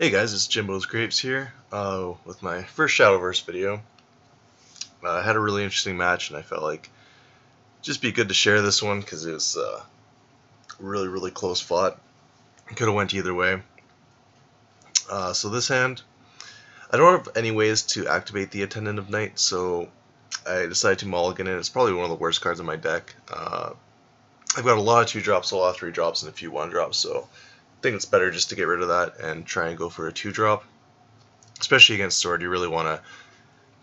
Hey guys, it's Jimbo's Grapes here with my first ShadowVerse video. I had a really interesting match and I felt like it'd just be good to share this one because it was really close fought. It could have went either way. So this hand, I don't have any ways to activate the Attendant of Night, so I decided to mulligan it. It's probably one of the worst cards in my deck. I've got a lot of 2-drops, a lot of 3-drops, and a few 1-drops, so I think it's better just to get rid of that and try and go for a 2-drop. Especially against Sword, you really want to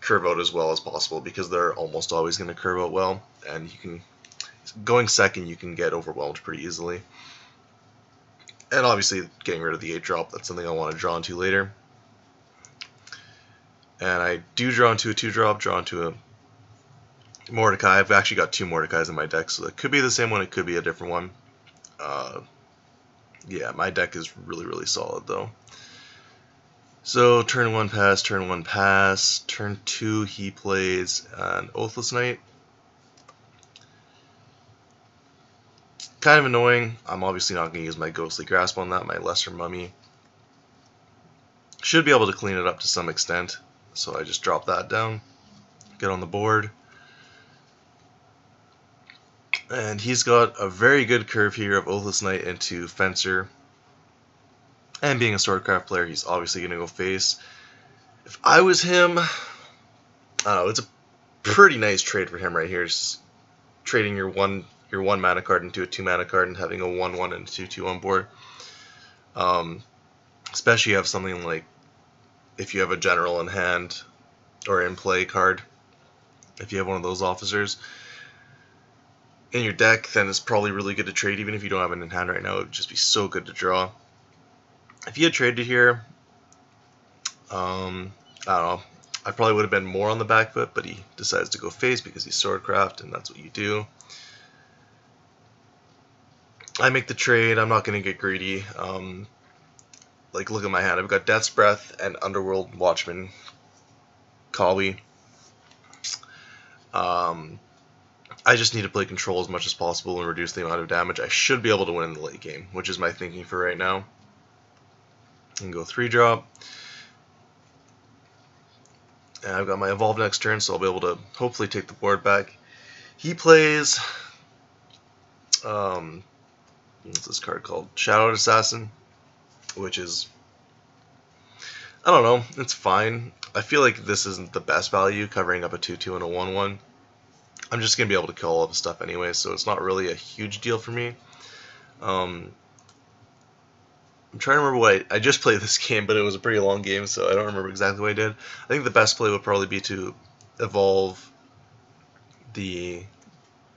curve out as well as possible because they're almost always going to curve out well, and you can, going second, you can get overwhelmed pretty easily. And obviously, getting rid of the 8-drop, that's something I want to draw into later. And I do draw into a 2-drop, draw into a Mordecai. I've actually got 2 Mordecais in my deck, so that could be the same one, it could be a different one. Yeah, my deck is really solid though. So turn 1 pass, turn 1 pass, turn 2 he plays an Oathless Knight. Kind of annoying. I'm obviously not going to use my Ghostly Grasp on that, my Lesser Mummy. Should be able to clean it up to some extent, so I just drop that down, get on the board. And he's got a very good curve here of Oathless Knight into Fencer. And being a SwordCraft player, he's obviously going to go face. If I was him, I don't know, it's a pretty nice trade for him right here. Just trading your one mana card into a 2 mana card and having a 1/1 and a 2/2 on board. Especially you have something like, if you have a general in hand or in play card, if you have one of those officers in your deck, then it's probably really good to trade. Even if you don't have it in hand right now, it would just be so good to draw. If he had traded here, I don't know, I probably would have been more on the back foot, but he decides to go face because he's SwordCraft, and that's what you do. I make the trade. I'm not going to get greedy. Like, look at my hand. I've got Death's Breath and Underworld Watchman Kawi. I just need to play control as much as possible and reduce the amount of damage. I should be able to win in the late game, which is my thinking for right now. And go 3-drop. And I've got my Evolve next turn, so I'll be able to hopefully take the board back. He plays, what's this card called? Shadow Assassin, which is, I don't know, it's fine. I feel like this isn't the best value, covering up a 2/2 and a 1/1. I'm just going to be able to kill all of the stuff anyway, so it's not really a huge deal for me. I'm trying to remember what I just played this game, but it was a pretty long game, so I don't remember exactly what I did. I think the best play would probably be to evolve the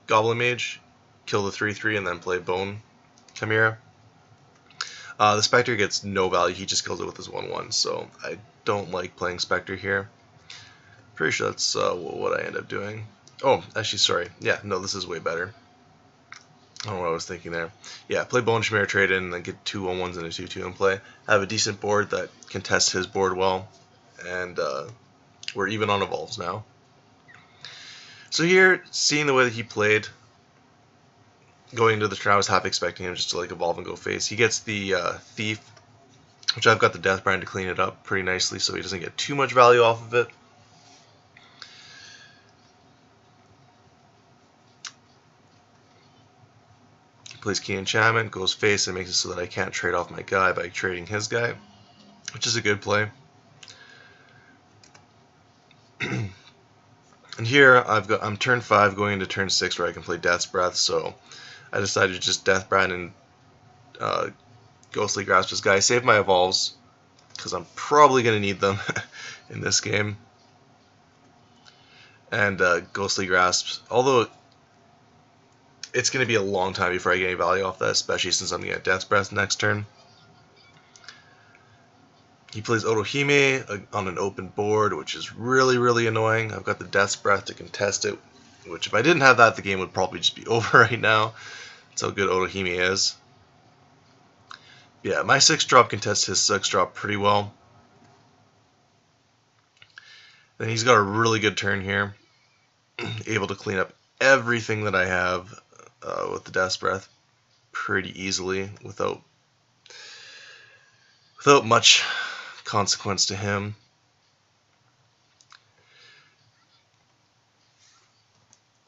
Goblin Mage, kill the 3/3, and then play Bone Chimera. The Spectre gets no value, he just kills it with his 1/1, so I don't like playing Spectre here. Pretty sure that's what I end up doing. Oh, actually, sorry. Yeah, no, this is way better. I don't know what I was thinking there. Yeah, play Bone Chimera, trade in, and then get 2 1/1s and a 2/2 in play. Have a decent board that can test his board well, and we're even on evolves now. So here, seeing the way that he played, going into the turn, I was half expecting him just to like evolve and go face. He gets the Thief, which I've got the Deathbrand to clean it up pretty nicely, so he doesn't get too much value off of it. Plays Key Enchantment, goes face, and makes it so that I can't trade off my guy by trading his guy, which is a good play. And here I'm turn 5 going into turn 6 where I can play Death's Breath, so I decided to just Deathbrand and Ghostly Grasp this guy, save my evolves because I'm probably going to need them in this game. And Ghostly Grasp, although it's going to be a long time before I get any value off that, especially since I'm going to get Death's Breath next turn. He plays Otohime on an open board, which is really annoying. I've got the Death's Breath to contest it, which if I didn't have that, the game would probably just be over right now. That's how good Otohime is. Yeah, my 6-drop contests his 6-drop pretty well. Then he's got a really good turn here. Able to clean up everything that I have with the Death's Breath pretty easily without much consequence to him.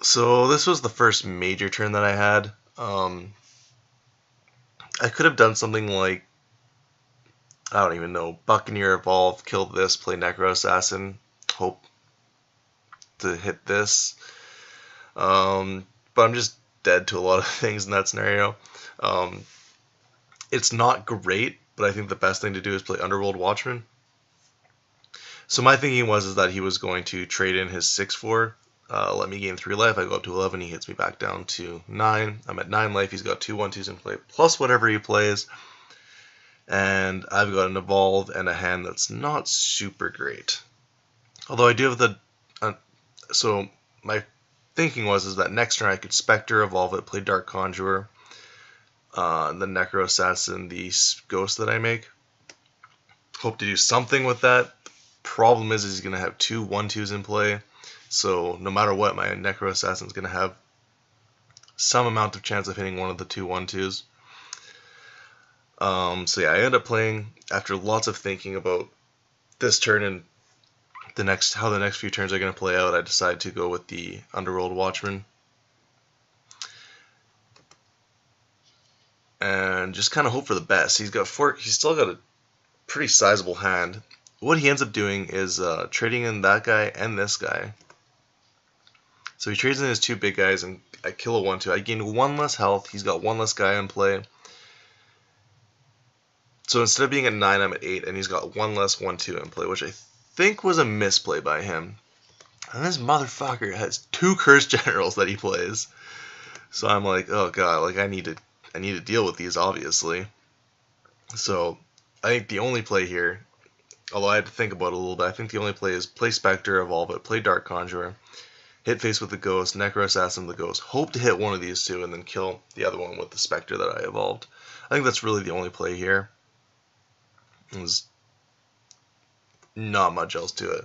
So this was the first major turn that I had. I could have done something like, I don't even know, Buccaneer evolve, kill this, play Necro Assassin, hope to hit this. But I'm just dead to a lot of things in that scenario. It's not great, but I think the best thing to do is play Underworld Watchman. So my thinking was that he was going to trade in his 6/4, let me gain 3 life. I go up to 11, he hits me back down to 9. I'm at 9 life, he's got 2 1/2s in play, plus whatever he plays. And I've got an evolve and a hand that's not super great. Although I do have the... so my thinking was that next turn I could Spectre, evolve it, play Dark Conjurer, the Necro Assassin, the Ghost that I make. Hope to do something with that. Problem is he's going to have 2 1/2s in play. So no matter what, my Necro Assassin is going to have some amount of chance of hitting one of the 2 1/2s. So yeah, I ended up playing, after lots of thinking about this turn and how the next few turns are going to play out, I decided to go with the Underworld Watchman. And just kind of hope for the best. He's still got a pretty sizable hand. What he ends up doing is trading in that guy and this guy. So he trades in his 2 big guys, and I kill a 1/2. I gain 1 less health. He's got 1 less guy in play. So instead of being at 9, I'm at 8, and he's got 1 less 1/2 in play, which I think was a misplay by him. And this motherfucker has 2 Cursed Generals that he plays. So I'm like, oh god, like I need to deal with these, obviously. So I think the only play here, although I had to think about it a little bit, I think the only play is play Spectre, evolve it, play Dark Conjurer, hit face with the Ghost, Necro Assassin the Ghost, hope to hit one of these 2, and then kill the other one with the Spectre that I evolved. I think that's really the only play here. There's not much else to it.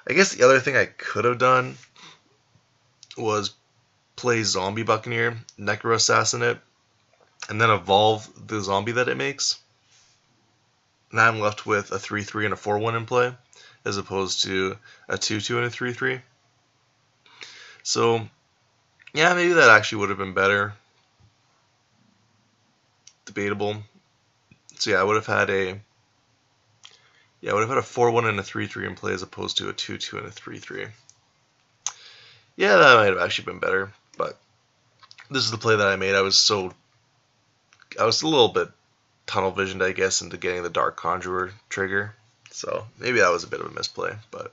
I guess the other thing I could have done was play Zombie Buccaneer, Necro Assassin it, and then evolve the zombie that it makes. Now I'm left with a 3/3 and a 4/1 in play, as opposed to a 2/2 and a 3/3. So, yeah, maybe that actually would have been better. Debatable. So yeah, I would have had a 4/1 and a 3/3 in play, as opposed to a 2/2 and a 3/3. Yeah, that might have actually been better, but this is the play that I made. I was a little bit tunnel visioned, I guess, into getting the Dark Conjurer trigger. So maybe that was a bit of a misplay, but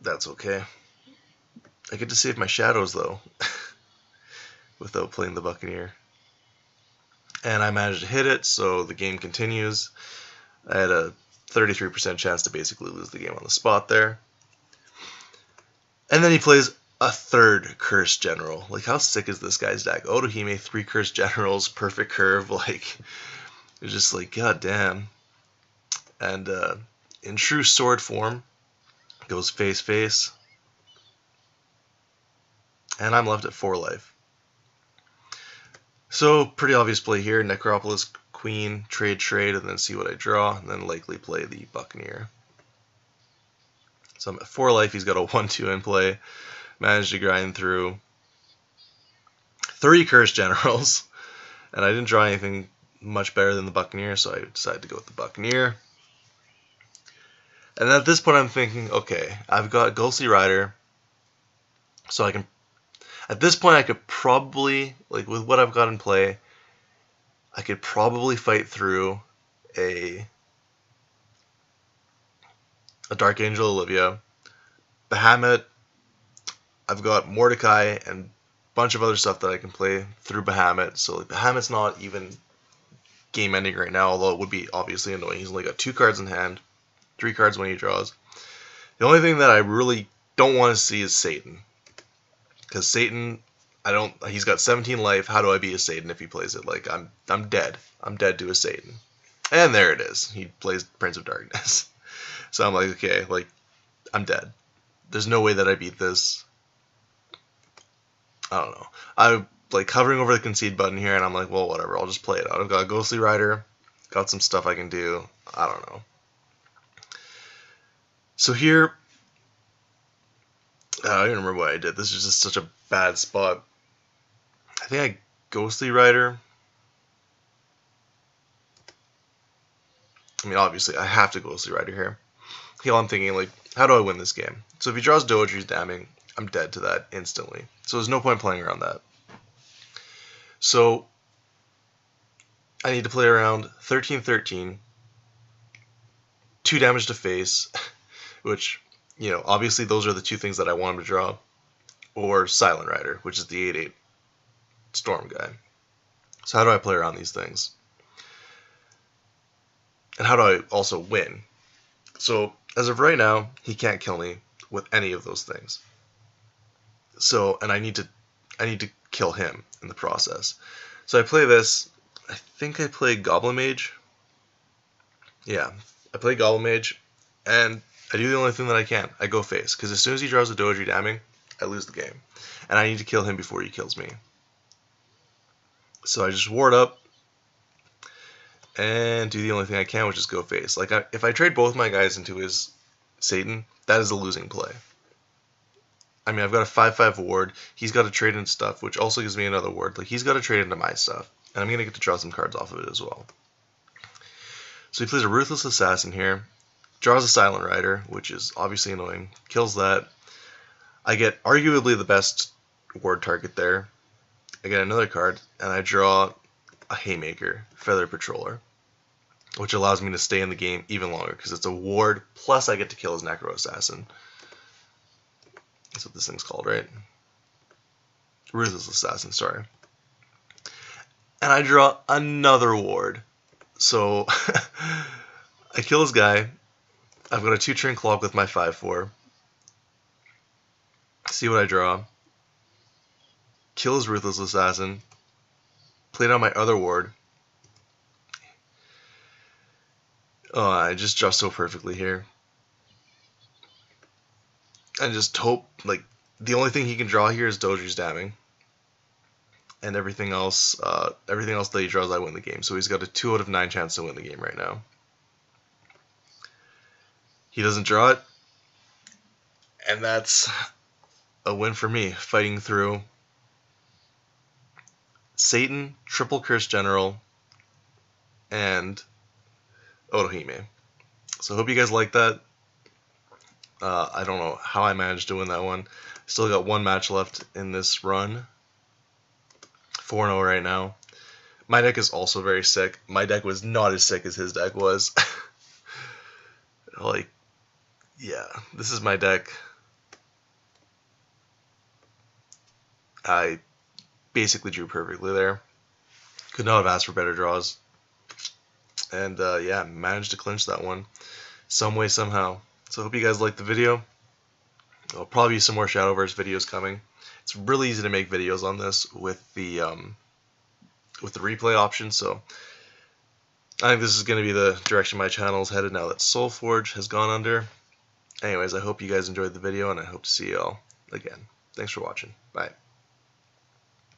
that's okay. I get to save my shadows though, without playing the Buccaneer. And I managed to hit it, so the game continues. I had a 33% chance to basically lose the game on the spot there. And then he plays a 3rd Cursed General. Like, how sick is this guy's deck? Otohime, 3 Cursed Generals, perfect curve. Like, it's just like, god damn. And in true sword form, goes face. And I'm left at 4 life. So, pretty obvious play here. Necropolis, Queen, trade, and then see what I draw, and then likely play the Buccaneer. So I'm at 4 life, he's got a 1/2 in play. Managed to grind through 3 Cursed Generals, and I didn't draw anything much better than the Buccaneer, so I decided to go with the Buccaneer. And at this point I'm thinking, okay, I've got Ghostly Rider, so I can... At this point I could probably, like with what I've got in play, I could probably fight through a Dark Angel Olivia, Bahamut. I've got Mordecai and a bunch of other stuff that I can play through Bahamut. So like, Bahamut's not even game ending right now, although it would be obviously annoying. He's only got 2 cards in hand, 3 cards when he draws. The only thing that I really don't want to see is Satan. Because Satan, he's got 17 life. How do I be a Satan if he plays it? Like, I'm dead. I'm dead to a Satan. And there it is. He plays Prince of Darkness. So I'm like, okay, like, I'm dead. There's no way that I beat this. I don't know. like hovering over the concede button here, and I'm like, well, whatever, I'll just play it out. I've got a Ghostly Rider, got some stuff I can do. I don't know. So here, I don't even remember what I did. This is just such a bad spot. I think I Ghostly Rider. I mean, obviously, I have to Ghostly Rider here. Here I'm thinking, like, how do I win this game? So if he draws Doji's Damning, I'm dead to that instantly. So there's no point playing around that. So I need to play around 13-13, 2 damage to face, which, you know, obviously those are the two things that I want him to draw, or Silent Rider, which is the 8/8 Storm guy. So how do I play around these things? And how do I also win? So as of right now, he can't kill me with any of those things. So, and I need to kill him in the process. So I play this. I think I play Goblin Mage. Yeah, I play Goblin Mage, and I do the only thing that I can. I go face, because as soon as he draws a Doji Damning, I lose the game. And I need to kill him before he kills me. So I just ward up, and do the only thing I can, which is go face. Like, if I trade both my guys into his Satan, that is a losing play. I mean, I've got a 5/5 ward. He's got to trade in stuff, which also gives me another ward. Like, he's got to trade into my stuff, and I'm going to get to draw some cards off of it as well. So he plays a Ruthless Assassin here, draws a Silent Rider, which is obviously annoying, kills that. I get arguably the best ward target there. I get another card, and I draw a Haymaker, Feather Patroller, which allows me to stay in the game even longer, because it's a ward, plus I get to kill his Necro Assassin. That's what this thing's called, right? Ruthless Assassin, sorry. And I draw another ward. So I kill this guy. I've got a 2-turn clock with my 5/4. See what I draw. Kill his Ruthless Assassin. Play down my other ward. Oh, I just draw so perfectly here. And just hope, like, the only thing he can draw here is Doji's Damning. And everything else that he draws, I win the game. So he's got a 2 out of 9 chance to win the game right now. He doesn't draw it. And that's a win for me, fighting through Satan, Triple Curse General, and Otohime. So I hope you guys like that. I don't know how I managed to win that one. Still got one match left in this run. 4-0 right now. My deck is also very sick. My deck was not as sick as his deck was. Like, yeah, this is my deck. I basically drew perfectly there. Could not have asked for better draws. And yeah, managed to clinch that one some way, somehow. So I hope you guys liked the video. There'll probably be some more ShadowVerse videos coming. It's really easy to make videos on this with the replay option, so I think this is going to be the direction my channel is headed now that SoulForge has gone under. Anyways, I hope you guys enjoyed the video, and I hope to see you all again. Thanks for watching. Bye.